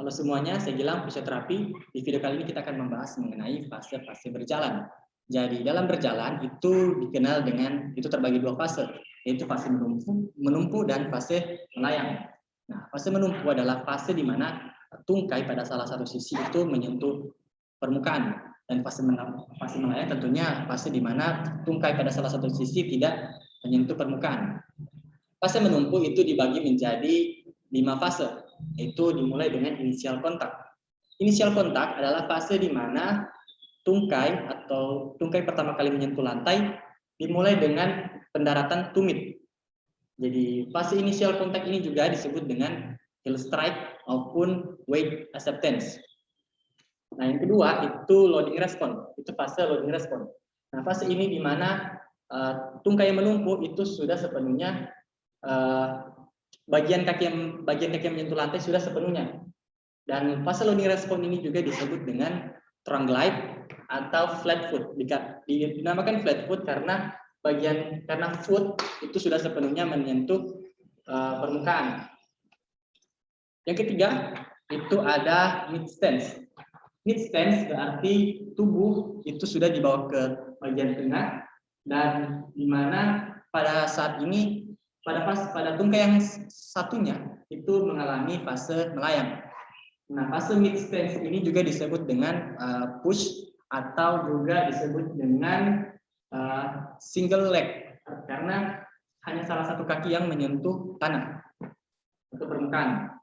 Halo semuanya, saya Gilang, fisioterapi. Di video kali ini kita akan membahas mengenai fase-fase berjalan. Jadi dalam berjalan itu dikenal dengan, itu terbagi dua fase, yaitu fase menumpu dan fase melayang. Nah, fase menumpu adalah fase di mana tungkai pada salah satu sisi itu menyentuh permukaan. Dan fase melayang tentunya fase di mana tungkai pada salah satu sisi tidak menyentuh permukaan. Fase menumpu itu dibagi menjadi 5 fase, yaitu dimulai dengan inisial kontak. Inisial kontak adalah fase di mana tungkai atau tungkai pertama kali menyentuh lantai dimulai dengan pendaratan tumit. Jadi fase inisial kontak ini juga disebut dengan heel strike maupun weight acceptance. Nah, yang kedua itu loading response, itu fase loading response. Nah, fase ini di mana tungkai yang menumpu itu sudah sepenuhnya bagian kaki yang menyentuh lantai sudah sepenuhnya. Dan fase loading response ini juga disebut dengan trunk glide atau flat foot. Dinamakan flat foot karena foot itu sudah sepenuhnya menyentuh permukaan. Yang ketiga itu ada mid stance. Mid stance berarti tubuh itu sudah dibawa ke bagian tengah, dan di mana pada saat ini pada tungkai yang satunya itu mengalami fase melayang. Nah, fase mid stance ini juga disebut dengan push atau juga disebut dengan single leg karena hanya salah satu kaki yang menyentuh tanah atau permukaan.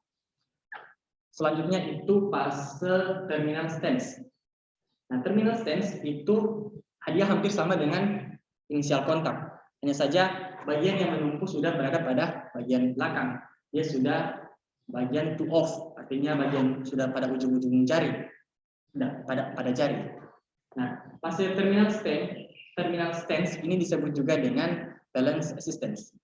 Selanjutnya itu fase terminal stance. Nah, terminal stance itu dia hampir sama dengan inisial kontak. Hanya saja bagian yang menumpu sudah berada pada bagian belakang. Dia sudah bagian to off, artinya bagian sudah pada ujung-ujung jari, pada jari. Nah, fase terminal stance ini disebut juga dengan balance assistance.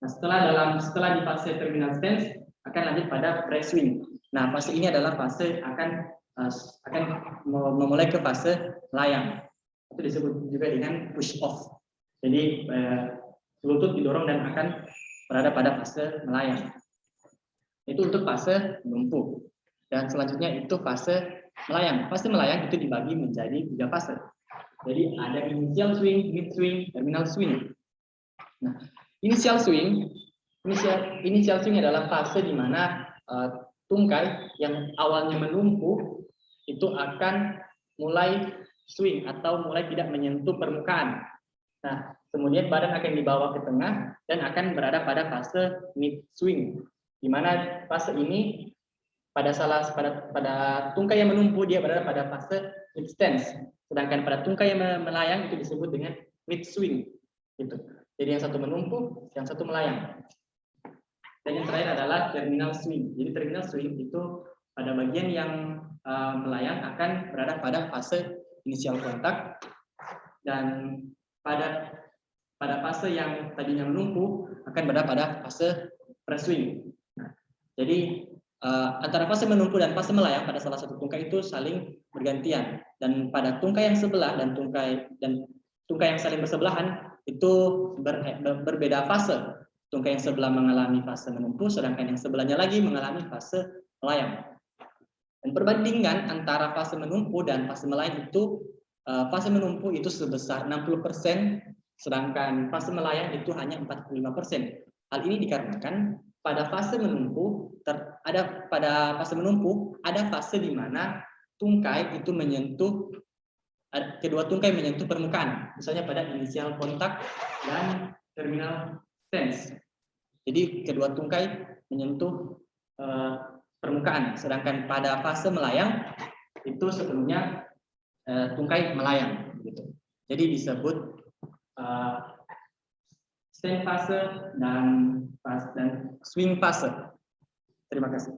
Nah, setelah di fase terminal stance akan lanjut pada press swing. Nah, fase ini adalah fase akan memulai ke fase layang. Itu disebut juga dengan push off. Jadi lutut didorong dan akan berada pada fase melayang. Itu untuk fase menumpu. Dan selanjutnya itu fase melayang. Fase melayang itu dibagi menjadi 3 fase. Jadi ada initial swing, mid swing, terminal swing. Nah, initial swing adalah fase di mana tungkai yang awalnya menumpu itu akan mulai swing atau mulai tidak menyentuh permukaan. Nah, kemudian badan akan dibawa ke tengah dan akan berada pada fase mid swing, di mana fase ini pada tungkai yang menumpu dia berada pada fase mid stance, sedangkan pada tungkai yang melayang itu disebut dengan mid swing. Gitu. Jadi yang satu menumpu, yang satu melayang. Dan yang terakhir adalah terminal swing. Jadi terminal swing itu pada bagian yang melayang akan berada pada fase inisial kontak, dan pada fase yang tadinya menumpu akan berada pada fase press swing. Nah, jadi antara fase menumpu dan fase melayang pada salah satu tungkai itu saling bergantian, dan pada tungkai yang sebelah dan tungkai yang saling bersebelahan itu berbeda fase. Tungkai yang sebelah mengalami fase menumpu, sedangkan yang sebelahnya lagi mengalami fase melayang. Dan perbandingan antara fase menumpu dan fase melayang itu, fase menumpu itu sebesar 60%, sedangkan fase melayang itu hanya 45%. Hal ini dikarenakan pada fase menumpu ada fase di mana tungkai itu kedua tungkai menyentuh permukaan, misalnya pada inisial kontak dan terminal stance. Jadi kedua tungkai menyentuh permukaan, sedangkan pada fase melayang itu sepenuhnya tungkai melayang. Gitu. Jadi disebut stand fase dan swing fase. Terima kasih.